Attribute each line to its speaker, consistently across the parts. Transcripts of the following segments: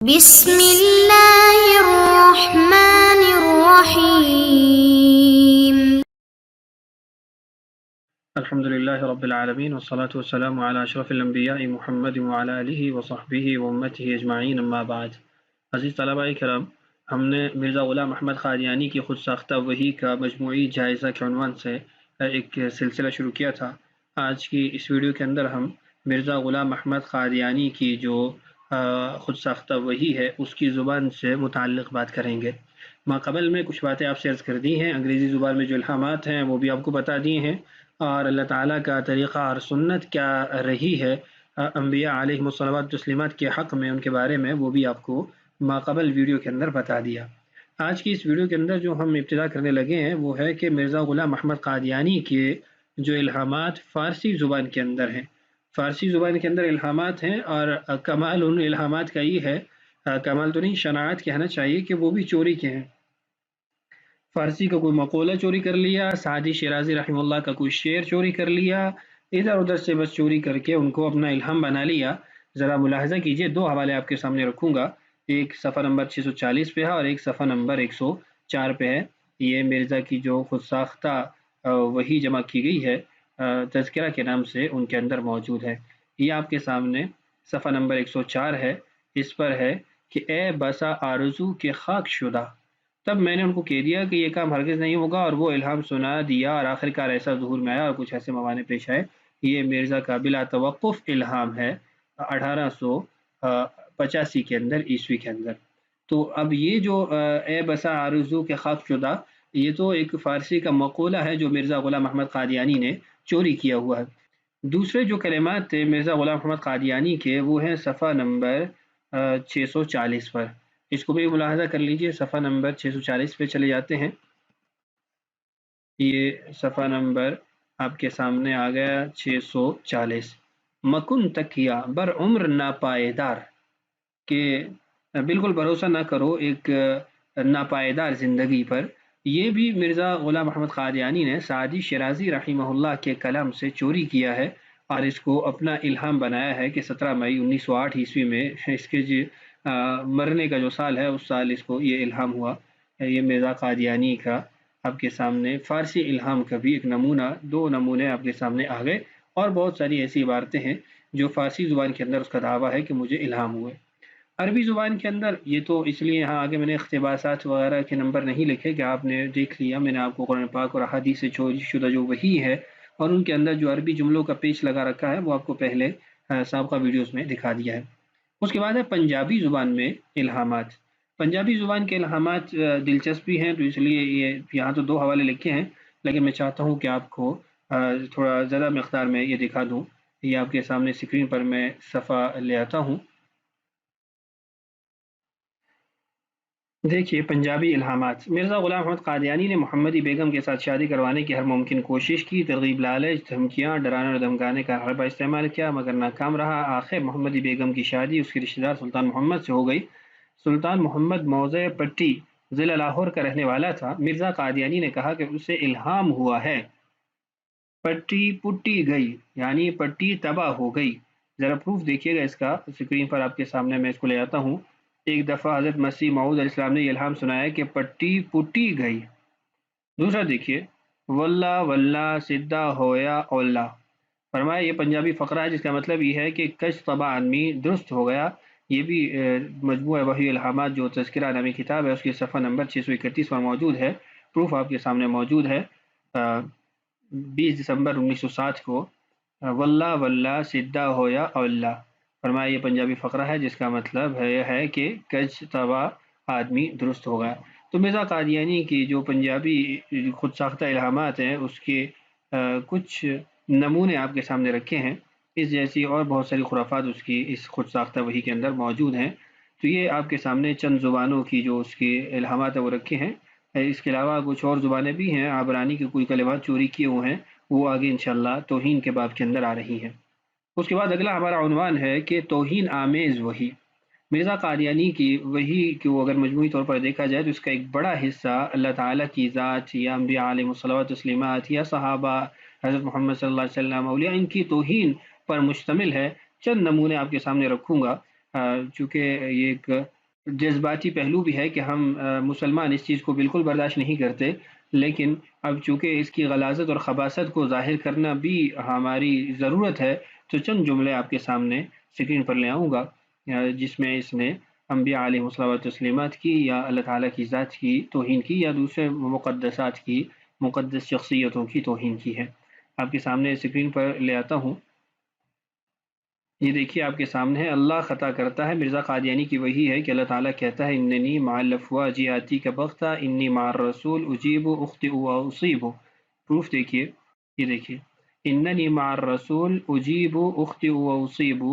Speaker 1: بسم اللہ الرحمن الرحیم۔
Speaker 2: الحمد للہ رب العالمین والصلاة والسلام علی اشرف الانبیاء محمد وعلی آلہ وصحبہ وامتہ اجمعین، اما بعد۔ عزیز طلباء کرام، ہم نے مرزا غلام احمد قادیانی کی خود ساختہ وحی کا مجموعی جائزہ کے عنوان سے ایک سلسلہ شروع کیا تھا۔ آج کی اس ویڈیو کے اندر ہم مرزا غلام احمد قادیانی کی جو خود ساختہ وحی ہے اس کی زبان سے متعلق بات کریں گے۔ ماقبل میں کچھ باتیں آپ سے عرض کر دی ہیں، انگریزی زبان میں جو الہامات ہیں وہ بھی آپ کو بتا دی ہیں، اور اللہ تعالیٰ کا طریقہ اور سنت کیا رہی ہے انبیاء علیہ الصلوات والتسلیمات کے حق میں، ان کے بارے میں وہ بھی آپ کو ماقبل ویڈیو کے اندر بتا دیا۔ آج کی اس ویڈیو کے اندر جو ہم ابتدا کرنے لگے ہیں وہ ہے کہ مرزا غلام احمد قادیانی کے جو الہامات فارسی زبان کے اندر ہیں، فارسی زبان کے اندر الہامات ہیں، اور کمال ان الہامات کا یہ ہے، کمال تو نہیں، شناعت کہنا چاہیے کہ وہ بھی چوری کے ہیں۔ فارسی کا کوئی مقولہ چوری کر لیا، سعدی شیرازی رحمہ اللہ کا کوئی شعر چوری کر لیا، ادھر ادھر سے بس چوری کر کے ان کو اپنا الہام بنا لیا۔ ذرا ملاحظہ کیجئے، دو حوالے آپ کے سامنے رکھوں گا، ایک صفحہ نمبر 640 پہ ہے اور ایک صفحہ نمبر 104 پہ ہے۔ یہ مرزا کی جو خود ساختہ وحی جمع کی گئی ہے تذکرہ کے نام سے، ان کے اندر موجود ہے۔ یہ آپ کے سامنے صفحہ نمبر 104 ہے، اس پر ہے کہ اے بسا آرزو کے خاک شدہ، تب میں نے ان کو کہہ دیا کہ یہ کام ہرگز نہیں ہوگا، اور وہ الہام سنا دیا اور آخرکار ایسا ظہور میں آیا اور کچھ ایسے موانع پیش آئے۔ یہ مرزا کا بلا توقف الہام ہے 1885 کے اندر، عیسوی کے اندر۔ تو اب یہ جو اے بسا آرزو کے خاک شدہ، یہ تو ایک فارسی کا مقولہ ہے جو مرزا غلام احمد قادیانی نے چوری کیا ہوا ہے۔ دوسرے جو کلمات تھے مرزا غلام احمد قادیانی کے، وہ ہیں صفحہ نمبر 640 پر۔ اس کو بھی ملاحظہ کر لیجئے، صفحہ نمبر 640 پہ چلے جاتے ہیں۔ یہ صفحہ نمبر آپ کے سامنے آ گیا 640۔ مکن تکیہ بر عمر ناپائیدار، کہ بالکل بھروسہ نہ کرو ایک ناپائیدار زندگی پر۔ یہ بھی مرزا غلام احمد قادیانی نے سعدی شیرازی رحمہ اللہ کے کلام سے چوری کیا ہے، اور اس کو اپنا الہام بنایا ہے کہ 17 مئی 1908 عیسوی میں اس کے مرنے کا جو سال ہے اس سال اس کو یہ الہام ہوا۔ یہ مرزا قادیانی کا آپ کے سامنے فارسی الہام کا بھی ایک نمونہ، دو نمونے آپ کے سامنے آ گئے، اور بہت ساری ایسی عبارتیں ہیں جو فارسی زبان کے اندر اس کا دعویٰ ہے کہ مجھے الہام ہوئے۔ عربی زبان کے اندر یہ تو اس لیے یہاں آگے میں نے اقتباسات وغیرہ کے نمبر نہیں لکھے کہ آپ نے دیکھ لیا، میں نے آپ کو قرآن پاک اور احادیث سے چوری شدہ جو وحی ہے اور ان کے اندر جو عربی جملوں کا پیچ لگا رکھا ہے وہ آپ کو پہلے سابقہ ویڈیوز میں دکھا دیا ہے۔ اس کے بعد ہے پنجابی زبان میں الہامات۔ پنجابی زبان کے الہامات دلچسپ بھی ہیں، تو اس لیے یہ یہاں تو دو حوالے لکھے ہیں، لیکن میں چاہتا ہوں کہ آپ کو تھوڑا زیادہ مقدار میں یہ دکھا دوں۔ یہ آپ کے سامنے اسکرین پر میں صفحہ لے آتا ہوں۔ دیکھیے پنجابی الہامات۔ مرزا غلام احمد قادیانی نے محمدی بیگم کے ساتھ شادی کروانے کی ہر ممکن کوشش کی، ترغیب، لالچ، دھمکیاں، ڈرانے اور دھمکانے کا حربہ استعمال کیا، مگر ناکام رہا۔ آخر محمدی بیگم کی شادی اس کے رشتہ دار سلطان محمد سے ہو گئی۔ سلطان محمد موضع پٹی ضلع لاہور کا رہنے والا تھا۔ مرزا قادیانی نے کہا کہ اسے الہام ہوا ہے، پٹی پٹی گئی یعنی پٹی تباہ ہو گئی۔ ذرا پروف دیکھیے گا اس کا، اسکرین پر آپ کے سامنے میں اس کو لے آتا ہوں۔ ایک دفعہ حضرت مسیح موعود علیہ السلام نے یہ الہام سنایا کہ پٹی پٹی گئی۔ دوسرا دیکھیے، واللہ واللہ سدھا ہویا اللہ، فرمایا یہ پنجابی فقرہ ہے جس کا مطلب یہ ہے کہ کش طبع آدمی درست ہو گیا۔ یہ بھی مجموعہ وحی الہامات جو تذکرہ نامی کتاب ہے اس کی صفحہ نمبر 631 پر موجود ہے۔ پروف آپ کے سامنے موجود ہے، 20 دسمبر 1960 کو، واللہ واللہ سدھا ہویا اللہ، فرمایا یہ پنجابی فقرہ ہے جس کا مطلب ہے کہ کج طبع آدمی درست ہو گیا۔ تو مرزا قادیانی کی جو پنجابی خود ساختہ الہامات ہیں اس کے کچھ نمونے آپ کے سامنے رکھے ہیں۔ اس جیسی اور بہت ساری خرافات اس کی اس خود ساختہ وحی کے اندر موجود ہیں۔ تو یہ آپ کے سامنے چند زبانوں کی جو اس کی الہامات ہیں وہ رکھے ہیں۔ اس کے علاوہ کچھ اور زبانیں بھی ہیں، عبرانی کے کوئی کلمات چوری کیے ہوئے ہیں، وہ آگے انشاءاللہ توہین کے باب کے اندر آ رہی ہیں۔ اس کے بعد اگلا ہمارا عنوان ہے کہ توہین آمیز وحی۔ مرزا قادیانی کی وحی کو اگر مجموعی طور پر دیکھا جائے تو اس کا ایک بڑا حصہ اللہ تعالیٰ کی ذات یا انبیاء علیہ الصلوات والتسلیمات یا صحابہ حضرت محمد صلی اللہ علیہ وسلم اولیاء، ان کی توہین پر مشتمل ہے۔ چند نمونے آپ کے سامنے رکھوں گا۔ چونکہ یہ ایک جذباتی پہلو بھی ہے کہ ہم مسلمان اس چیز کو بالکل برداشت نہیں کرتے، لیکن اب چونکہ اس کی غلاظت اور خباثت کو ظاہر کرنا بھی ہماری ضرورت ہے، تو چند جملے آپ کے سامنے اسکرین پر لے آؤں گا جس میں اس نے انبیاء علیہ الصلوۃ والتسلیمات کی یا اللہ تعالیٰ کی ذات کی توہین کی یا دوسرے مقدسات کی، مقدس شخصیتوں کی توہین کی ہے۔ آپ کے سامنے اسکرین پر لے آتا ہوں، یہ دیکھیے آپ کے سامنے ہے، اللہ خطا کرتا ہے، مرزا قادیانی کی وہی ہے کہ اللہ تعالیٰ کہتا ہے اننی مع الافواج آتی کا بغتہ انی مع الرسول اجیب اخطئ و اصیب۔ پروف دیکھیے، یہ دیکھیے اننی مع الرسول اجیب اخطئ و اصیب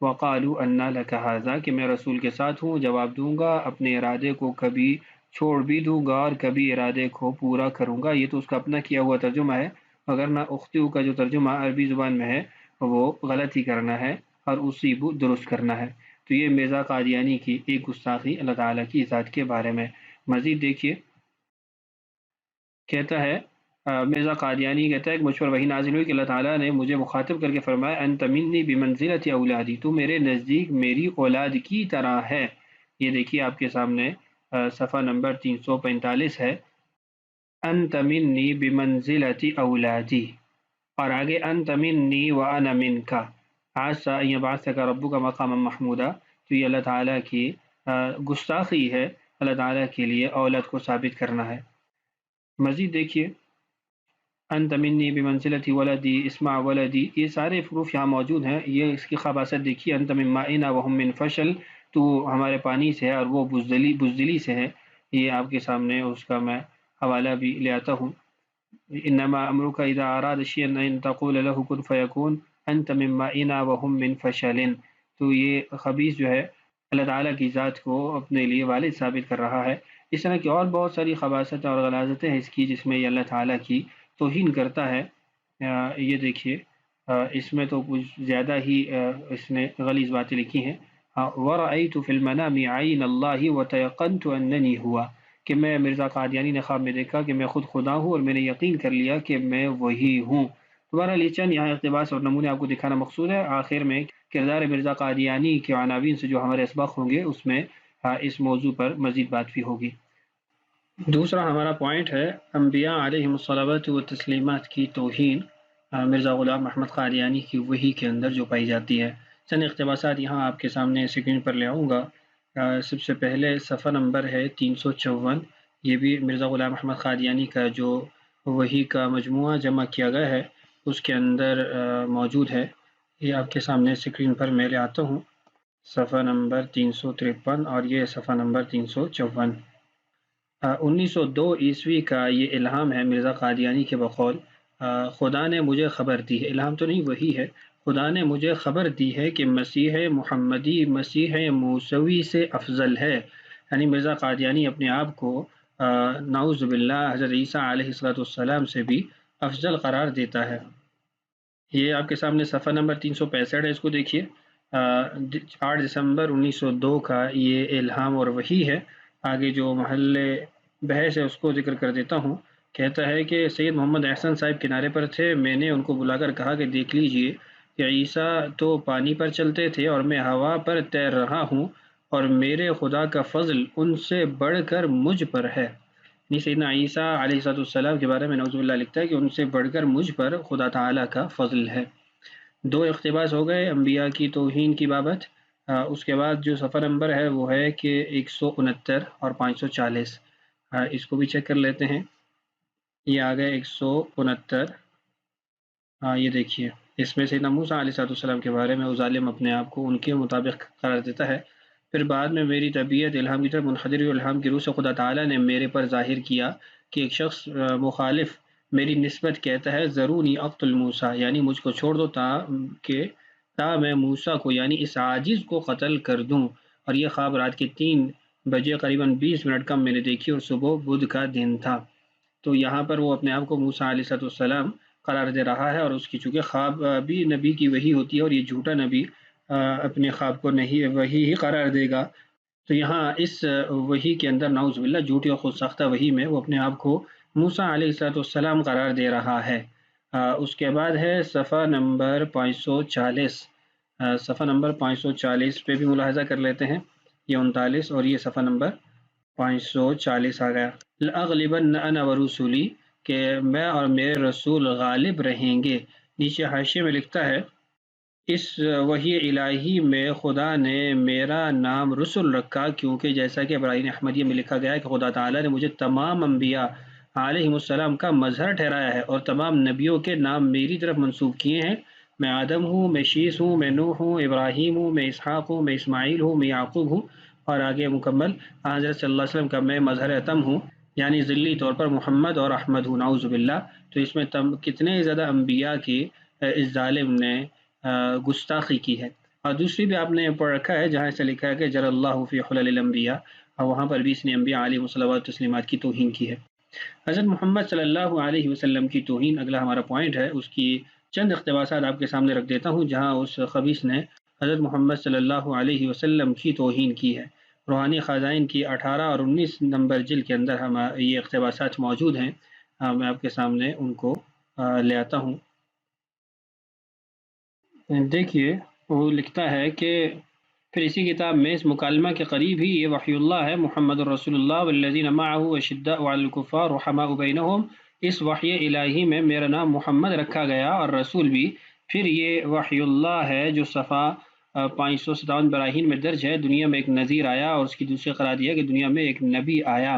Speaker 2: وقالوا انا لک ھذا، کہ میں رسول کے ساتھ ہوں، جواب دوں گا، اپنے ارادے کو کبھی چھوڑ بھی دوں گا اور کبھی ارادے کو پورا کروں گا۔ یہ تو اس کا اپنا کیا ہوا ترجمہ ہے، اگر نہ اخطئ کا جو ترجمہ عربی زبان میں ہے وہ غلط ہی کرنا ہے اور اصیب درست کرنا ہے۔ تو یہ مرزا قادیانی کی ایک گستاخی اللہ تعالیٰ کی ذات کے بارے میں۔ مزید دیکھیے، کہتا ہے مرزا قادیانی کہتا ہے کہ مجھ پر وحی نازل ہوئی کہ اللہ تعالیٰ نے مجھے مخاطب کر کے فرمایا انت منی بمنزلۃ اولادی، تو میرے نزدیک میری اولاد کی طرح ہے۔ یہ دیکھیے آپ کے سامنے صفحہ نمبر 345 ہے، انت منی بمنزلۃ اولادی، اور آگے انت منی وانا منک عسى ان يبعثك ربك مقاما محمودا۔ تو یہ اللہ تعالیٰ کی گستاخی ہے، اللہ تعالیٰ کے لیے اولاد کو ثابت کرنا ہے۔ مزید دیکھیے انت منی بمنزلۃ ولدی اسمع ولدی، یہ سارے حروف یہاں موجود ہیں۔ یہ اس کی خباثت دیکھیے، انت من مائنا وهم من فشل، تو ہمارے پانی سے ہے اور وہ بزدلی سے ہے۔ یہ آپ کے سامنے اس کا میں حوالہ بھی لے آتا ہوں، انما امرک اذا اراد شیئا ان تقول له کن فیکون انت من مائنا وهم من فشل۔ تو یہ خبیث جو ہے اللہ تعالیٰ کی ذات کو اپنے لیے والد ثابت کر رہا ہے۔ اس طرح کی اور بہت ساری خباثتیں اور غلاظتیں ہیں اس کی، جس میں یہ اللہ تعالیٰ کی توہین کرتا ہے۔ یہ دیکھیے اس میں تو کچھ زیادہ ہی اس نے غلیظ باتیں لکھی ہیں۔ وَرَأَيْتُ فِي الْمَنَامِ عَيْنَ اللَّهِ وَتَيَقَّنْتُ أَنَّنِي هُوَ، کہ میں مرزا قادیانی نے خواب میں دیکھا کہ میں خود خدا ہوں اور میں نے یقین کر لیا کہ میں وہی ہوں۔ دوبارہ لیچن یہاں اقتباس اور نمونے آپ کو دکھانا مقصود ہے۔ آخر میں کردار مرزا قادیانی کے عناوین سے جو ہمارے اسباق ہوں گے اس میں اس موضوع پر مزید بات بھی ہوگی۔ دوسرا ہمارا پوائنٹ ہے انبیاء علیہم الصلوات والتسلیمات کی توہین مرزا غلام احمد قادیانی کی وحی کے اندر جو پائی جاتی ہے۔ چند اقتباسات یہاں آپ کے سامنے اسکرین پر لے آؤں گا۔ سب سے پہلے صفحہ نمبر ہے 354، یہ بھی مرزا غلام احمد قادیانی کا جو وحی کا مجموعہ جمع کیا گیا ہے اس کے اندر موجود ہے۔ یہ آپ کے سامنے اسکرین پر میں لے آتا ہوں، صفحہ نمبر 353 اور یہ صفحہ نمبر 354۔ 1902 عیسوی کا یہ الہام ہے مرزا قادیانی کے بقول، خدا نے مجھے خبر دی ہے، الہام تو نہیں وحی ہے، خدا نے مجھے خبر دی ہے کہ مسیح محمدی مسیح موسوی سے افضل ہے۔ یعنی مرزا قادیانی اپنے آپ کو نعوذ باللہ حضرت عیسیٰ علیہ السلام سے بھی افضل قرار دیتا ہے۔ یہ آپ کے سامنے صفحہ نمبر 365 ہے، اس کو دیکھیے، 8 دسمبر 1902 کا یہ الہام اور وحی ہے۔ آگے جو محل بحث ہے اس کو ذکر کر دیتا ہوں۔ کہتا ہے کہ سید محمد احسن صاحب کنارے پر تھے، میں نے ان کو بلا کر کہا کہ دیکھ لیجئے کہ عیسیٰ تو پانی پر چلتے تھے اور میں ہوا پر تیر رہا ہوں، اور میرے خدا کا فضل ان سے بڑھ کر مجھ پر ہے۔ سیدنا عیسیٰ علیہ السلام کے بارے میں نعوذ باللہ لکھتا ہے کہ ان سے بڑھ کر مجھ پر خدا تعالیٰ کا فضل ہے۔ 2 اقتباس ہو گئے انبیاء کی توہین کی بابت۔ اس کے بعد جو صفحہ نمبر ہے وہ ہے کہ 169 اور 540، اس کو بھی چیک کر لیتے ہیں۔ یہ آ گئے 169، یہ دیکھیے اس میں سیدنا موسیٰ علیہ السلام کے بارے میں وہ ظالم اپنے آپ کو ان کے مطابق قرار دیتا ہے۔ پھر بعد میں میری طبیعت الہام کی طرف منحدر ہوئی، الہام کی روح سے خدا تعالیٰ نے میرے پر ظاہر کیا کہ ایک شخص مخالف میری نسبت کہتا ہے ذرونی اقتل موسیٰ، یعنی مجھ کو چھوڑ دو تا میں موسیٰ کو یعنی اس عاجز کو قتل کر دوں۔ اور یہ خواب رات کے 3 بجے قریباً 20 منٹ کم میں نے دیکھی اور صبح بدھ کا دن تھا۔ تو یہاں پر وہ اپنے آپ کو موسیٰ علیہ السلام قرار دے رہا ہے، اور اس کی چونکہ خواب بھی نبی کی وحی ہوتی ہے اور یہ جھوٹا نبی اپنے خواب کو نہیں وحی ہی قرار دے گا۔ تو یہاں اس وحی کے اندر نعوذ باللہ جھوٹی اور خود ساختہ وحی میں وہ اپنے آپ کو موسیٰ علیہ السلام قرار دے رہا ہے۔ اس کے بعد ہے صفحہ نمبر 540، صفحہ نمبر 540 پہ بھی ملاحظہ کر لیتے ہیں، یہ 39 اور یہ صفحہ نمبر 540 آ گیا۔ لَأَغْلِبَنَّ أَنَا وَرُسُلِي، کہ میں اور میرے رسول غالب رہیں گے۔ نیچے حاشیے میں لکھتا ہے اس وحی الہی میں خدا نے میرا نام رسول رکھا، کیونکہ جیسا کہ ابراہیم احمدیہ میں لکھا گیا ہے کہ خدا تعالیٰ نے مجھے تمام انبیاء علیہم السلام کا مظہر ٹھہرایا ہے اور تمام نبیوں کے نام میری طرف منسوب کیے ہیں۔ میں آدم ہوں، میں شیس ہوں، میں نوح ہوں، ابراہیم ہوں، میں اسحاق ہوں، میں اسماعیل ہوں، میں یعقوب ہوں، اور آگے مکمل حضرت صلی اللہ علیہ وسلم کا میں مظہر اتم ہوں، یعنی ذلی طور پر محمد اور احمد ہوں، نعوذ باللہ۔ تو اس میں کتنے زیادہ انبیاء کی اس ظالم نے گستاخی کی ہے۔ اور دوسری بھی آپ نے پڑھ رکھا ہے جہاں سے لکھا ہے کہ جر اللہ فی حلل الانبیاء، اور وہاں پر بھی اس نے انبیاء علیہ الصلوات والتسلیمات کی توہین کی ہے۔ حضرت محمد صلی اللہ علیہ وسلم کی توہین اگلا ہمارا پوائنٹ ہے، اس کی چند اقتباسات آپ کے سامنے رکھ دیتا ہوں جہاں اس خبیث نے حضرت محمد صلی اللہ علیہ وسلم کی توہین کی ہے۔ روحانی خزائن کی 18 اور 19 نمبر جلد کے اندر یہ اقتباسات موجود ہیں، میں آپ کے سامنے ان کو لے آتا ہوں۔ دیکھیے وہ لکھتا ہے کہ پھر اسی کتاب میں اس مکالمہ کے قریب ہی یہ وحی اللہ ہے، محمد الرسول اللہ والذین معه اشداء علی الکفار رحماء بینہم، اس وحی الہی میں میرا نام محمد رکھا گیا اور رسول بھی۔ پھر یہ وحی اللہ ہے جو صفحہ 557 براہین میں درج ہے، دنیا میں ایک نذیر آیا، اور اس کی دوسری قرار دیا کہ دنیا میں ایک نبی آیا۔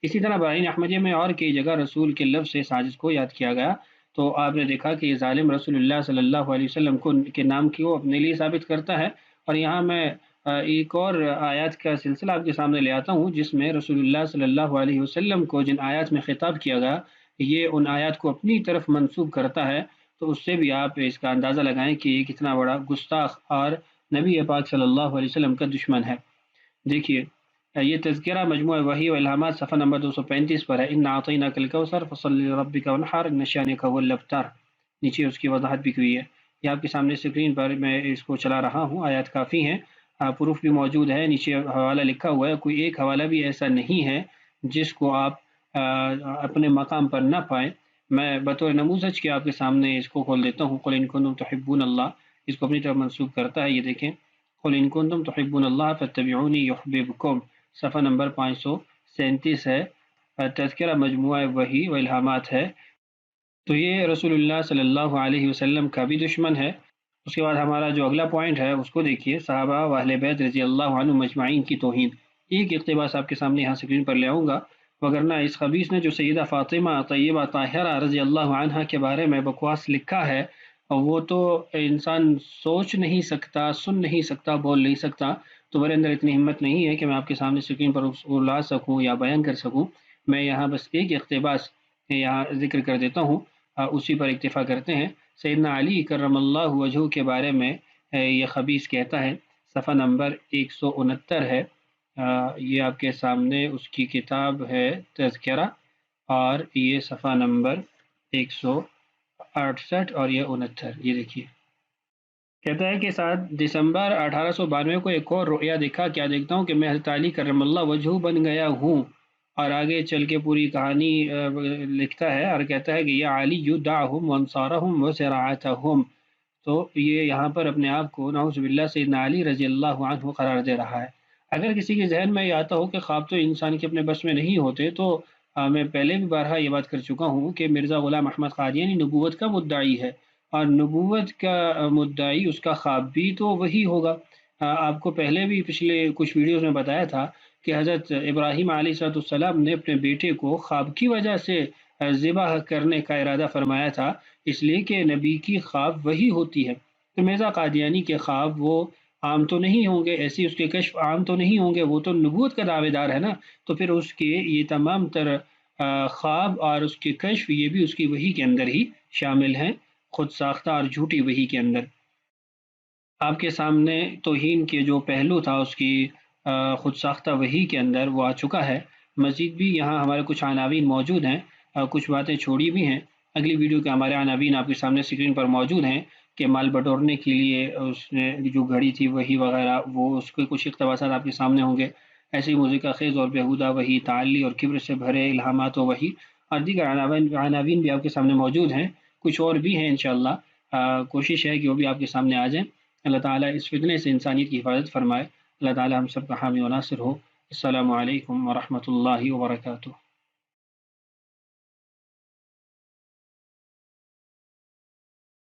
Speaker 2: اسی طرح براہین احمدیہ میں اور کئی جگہ رسول کے لفظ سے ساجد کو یاد کیا گیا۔ تو آپ نے دیکھا کہ یہ ظالم رسول اللہ صلی اللہ علیہ وسلم کے نام کی وہ اپنے لیے ثابت کرتا ہے، اور یہاں میں ایک اور آیات کا سلسلہ آپ کے سامنے لے آتا ہوں جس میں رسول اللہ صلی اللہ علیہ وسلم کو جن آیات میں خطاب کیا گیا یہ ان آیات کو اپنی طرف منسوب کرتا ہے، تو اس سے بھی آپ اس کا اندازہ لگائیں کہ یہ کتنا بڑا گستاخ اور نبی پاک صلی اللہ علیہ وسلم کا دشمن ہے۔ دیکھیے یہ تذکرہ مجموعہ وحی و الہامات صفحہ نمبر 235 پر ہے، ان اعطیناک الکوثر فصلی لربک وانحر ان شانک هو الابتر، نیچے اس کی وضاحت بھی ہوئی ہے۔ یہ آپ کے سامنے اسکرین پر میں اس کو چلا رہا ہوں، آیات کافی ہیں، پروف بھی موجود ہے، نیچے حوالہ لکھا ہوا ہے، کوئی ایک حوالہ بھی ایسا نہیں ہے جس کو آپ اپنے مقام پر نہ پائیں۔ میں بطور نموذج کے آپ کے سامنے اس کو کھول دیتا ہوں، قل ان کنتم تحبون اللہ، اس کو اپنی طرف منسوب کرتا ہے، یہ دیکھیں، قل ان کنتم تحبون اللہ فاتبعونی یحببکم، صفحہ نمبر 537 ہے، تذکرہ مجموعہ وحی و الہامات ہے۔ تو یہ رسول اللہ صلی اللہ علیہ وسلم کا بھی دشمن ہے۔ اس کے بعد ہمارا جو اگلا پوائنٹ ہے اس کو دیکھیے، صحابہ و اہل بیت رضی اللہ عنہ مجمعین کی توہین۔ ایک اقتباس آپ کے سامنے یہاں اسکرین پر لے آؤں گا، وگرنہ اس خبیث نے جو سیدہ فاطمہ طیبہ طاہرہ رضی اللہ عنہ کے بارے میں بکواس لکھا ہے وہ تو انسان سوچ نہیں سکتا، سن نہیں سکتا، بول نہیں سکتا، تو میرے اندر اتنی ہمت نہیں ہے کہ میں آپ کے سامنے اسکرین پر اس کو لا سکوں یا بیان کر سکوں۔ میں یہاں بس ایک اقتباس یہاں ذکر کر دیتا ہوں، اسی پر اکتفا کرتے ہیں۔ سیدنا علی کرم اللہ وجہہ کے بارے میں یہ خبیث کہتا ہے، صفحہ نمبر 169 ہے، یہ آپ کے سامنے اس کی کتاب ہے تذکرہ، اور یہ صفحہ نمبر 168 اور یہ 69، یہ دیکھیے، کہتا ہے کہ 7 دسمبر 1892 کو ایک اور رؤیا دیکھا، کیا دیکھتا ہوں کہ میں حضرت علی کرم اللہ وجہہ بن گیا ہوں، اور آگے چل کے پوری کہانی لکھتا ہے اور کہتا ہے کہ یا علی دعہم وانصارہم وسرعتہم، تو یہ یہاں پر اپنے آپ کو نعوذ باللہ سیدنا علی رضی اللہ عنہ قرار دے رہا ہے۔ اگر کسی کے ذہن میں یہ آتا ہو کہ خواب تو انسان کے اپنے بس میں نہیں ہوتے، تو میں پہلے بھی بارہا یہ بات کر چکا ہوں کہ مرزا غلام احمد قادیانی نبوت کا مدعی ہے، اور نبوت کا مدعی اس کا خواب بھی تو وہی ہوگا۔ آپ کو پہلے بھی پچھلے کچھ ویڈیوز میں بتایا تھا کہ حضرت ابراہیم علیہ السلام نے اپنے بیٹے کو خواب کی وجہ سے ذبح کرنے کا ارادہ فرمایا تھا، اس لیے کہ نبی کی خواب وہی ہوتی ہے۔ تو مرزا قادیانی کے خواب وہ عام تو نہیں ہوں گے، ایسی اس کے کشف عام تو نہیں ہوں گے، وہ تو نبوت کا دعوے دار ہے نا، تو پھر اس کے یہ تمام تر خواب اور اس کے کشف یہ بھی اس کی وحی کے اندر ہی شامل ہیں، خود ساختہ اور جھوٹی وحی کے اندر۔ آپ کے سامنے توہین کے جو پہلو تھا اس کی خود ساختہ وحی کے اندر وہ آ چکا ہے۔ مزید بھی یہاں ہمارے کچھ عناوین موجود ہیں، کچھ باتیں چھوڑی بھی ہیں، اگلی ویڈیو کے ہمارے عناوین آپ کے سامنے اسکرین پر موجود ہیں کہ مال بٹورنے کے لیے اس نے جو گھڑی تھی وحی وغیرہ، وہ اس کے کچھ اقتباسات آپ کے سامنے ہوں گے، ایسے ہی موزیکا خیز اور بیہودہ وحی، تعلی اور کبر سے بھرے الہامات و وحی، اور دیگر عناوین بھی آپ کے سامنے موجود ہیں، کچھ اور بھی ہیں انشاءاللہ، کوشش ہے کہ وہ بھی آپ کے سامنے آ جائیں۔ اللہ تعالیٰ اس فتنے سے انسانیت کی حفاظت فرمائے. اللہ تعالیٰ ہم سب کا حامی و ناصر ہو. السلام علیکم ورحمۃ اللہ وبرکاتہ.